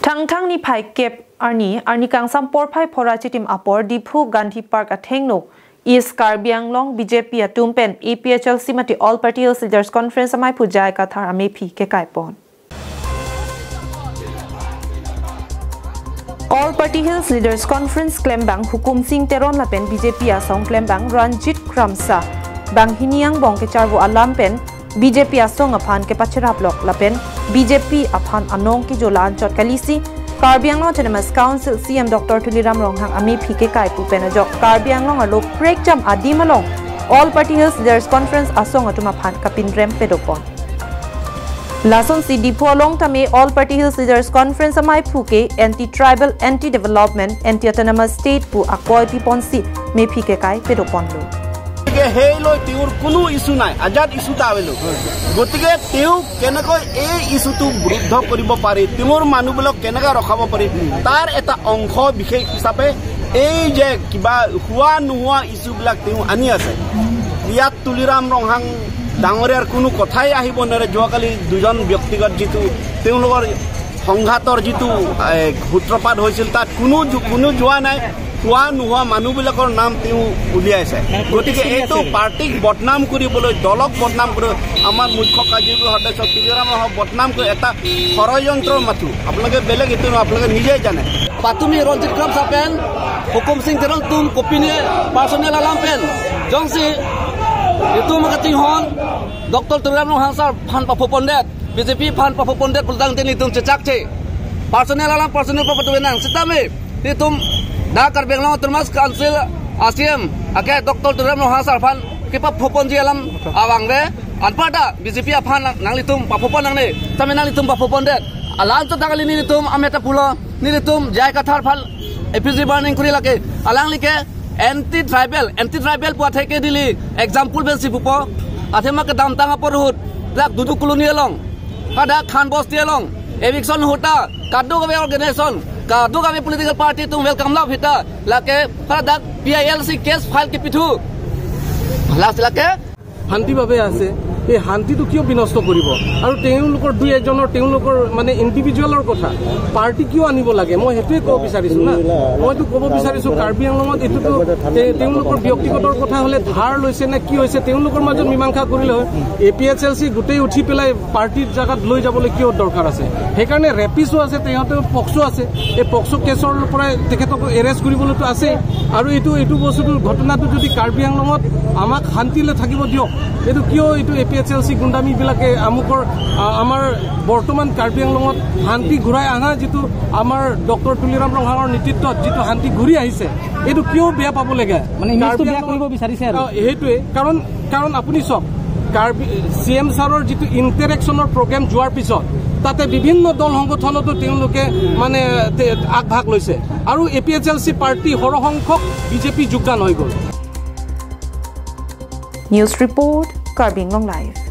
Thang ni phai kep arni kang sampor phai phora chitim apor Diphu Gandhi Park athengno East Karbi Anglong BJP atumpen APHL Simati All Party Hills Leaders Conference amai pujai ka thar ame phi ke kaipon All Party Hills Leaders Conference Klembang Hukum Singh Teron lapen BJP asong Klembang Ranjit Kramsa Bang Hiniang bong ke charwo alam pen BJP asong aphan ke pachera block lapen BJP aphan anong ki jolan chot kalisi Karbi Anglong Autonomous Council CM Dr. Tuliram Ronghang ami phike kai pu penajok Karbi Anglong alok break jam adimalong All Party Hills Leaders Conference asong atuma phan kapin rem pedopon Lason si Diphu along tame All Party Hills Leaders Conference amai phuke anti-tribal, anti-development, anti-autonomous state pu akoi piponsi me phike kai pedopon lo Helo tiur kunu isu nai ajad isu ta avelo gotike tiu kenako ei isu tu buruddha koribo pare timur manu blok kenaka rakhabo pare tar eta onkho bikhe hisabe ei je kiba huwa nuwa isu blak tiu ani ase riat Tuliram Ronghang dangoriar kunu kothai ahibo nare joakali dujon byaktigot jitu tiu logor সংঘাতৰ jitu সূত্ৰপাত হৈছিল তাত কোনো যোৱা নাই কোৱা নোহোৱা মানুহবিলাকৰ নাম তেওঁ উলিয়াইছে গতিকে এইটো পাৰ্টিক বদনাম কৰিবলৈ দলক বদনাম কৰি আমাৰ মুখ্য কাৰ্যবাহী সদস্য তুলিৰামক বদনাম কৰি এটা ষড়যন্ত্ৰৰ মাথো আপোনালোকে বেলেগ এইটো আপোনালোকে নিজেই জানে পাতুমি ৰঞ্জিত খান সাপেন হুকুম সিং তেৰল তুম কপিনে পাৰ্সোনেল আলাম পেন জংসি এইটো মগতি হন doctor Tuliram হাসাৰ fun পাফু Pandit BJP fan Papu Pondet pulang tini tum cecak ce personel alam personel Papu Wenang sitame di tum Dakar Benglong Autonomous Council ASEAN ake Dr. Tuliram Hasar fan kipa Papu alam awang be anpada BJP fan nang tum Papu Ponang ne tame nang tum Papu Pondet alam to takali ni tum ameta pulo ni tum jai kathar fan APG burning kuri lake alang like anti tribal buat heke dili example ben sipupo athema ke dam tanga porhut lak duduk kolonial long kada khan bos dia long eviction hota kadu kami organization kadu kami political party tu welcome la hita lake kada PILC case file ke pithu lake শান্তি ভাবে আছে এই শান্তিটো কিয় বিনষ্ট কৰিব আৰু তেওঁলোকৰ দুই এজনৰ তেওঁলোকৰ মানে ইন্ডিভিজুৱেলৰ কথা পাৰ্টি কিয় আনিব লাগে মই হেতুৱে ক'ব বিচাৰিছো না মইতো ক'ব বিচাৰিছো কাৰ্বি আংলঙত এটোটো তেওঁলোকৰ ব্যক্তিগতৰ কথা হলে ধাৰ লৈছে নে কি হৈছে তেওঁলোকৰ মাজত মীমাংসা কৰিলে হয় APHLC গোটেই উঠি পেলাই পাৰ্টিৰ জাগাত লৈ যাবলৈ কিয় দৰকাৰ আছে সেইকাৰণে ৰেপিছো আছে তেহঁতে পক্সো আছে এই পক্সো কেছৰ পৰা তেখেতক এৰেষ্ট কৰিবলৈতো আছে আৰু এইটো বস্তুটো ঘটনাটো যদি কাৰ্বি আংলঙত আমাক শান্তিলৈ থাকিব দিয়ক এইটো কিয় এইটো APHLC গুন্ডামি বিলাকে আমাৰ বৰ্তমান কাৰ্বি আংলঙত শান্তি ঘূৰাই আনা যিটো আমাৰ ডক্টৰ তুলিৰাম ৰংহাঙৰ নেতৃত্বত যিটো শান্তি ঘূৰি আহিছে এইটো কিয় বেয়া পাব লাগে মানে ইমেজটো বেয়া কৰিব বিচাৰিছে আৰু এইটোৱে কাৰণ আপুনি চক কাৰ্বি CM ছাৰৰ যিটো ইন্টাৰেকশ্যনৰ প্ৰগ্ৰাম যোৱাৰ পিছত তাতে বিভিন্ন দল সংগঠনতো তেওঁলোকে মানে আগভাগ লৈছে আৰু APHLC পাৰ্টি সৰহসংখ্যক BJP যোগদান হৈ গ'ল News Report Karbi Anglong Live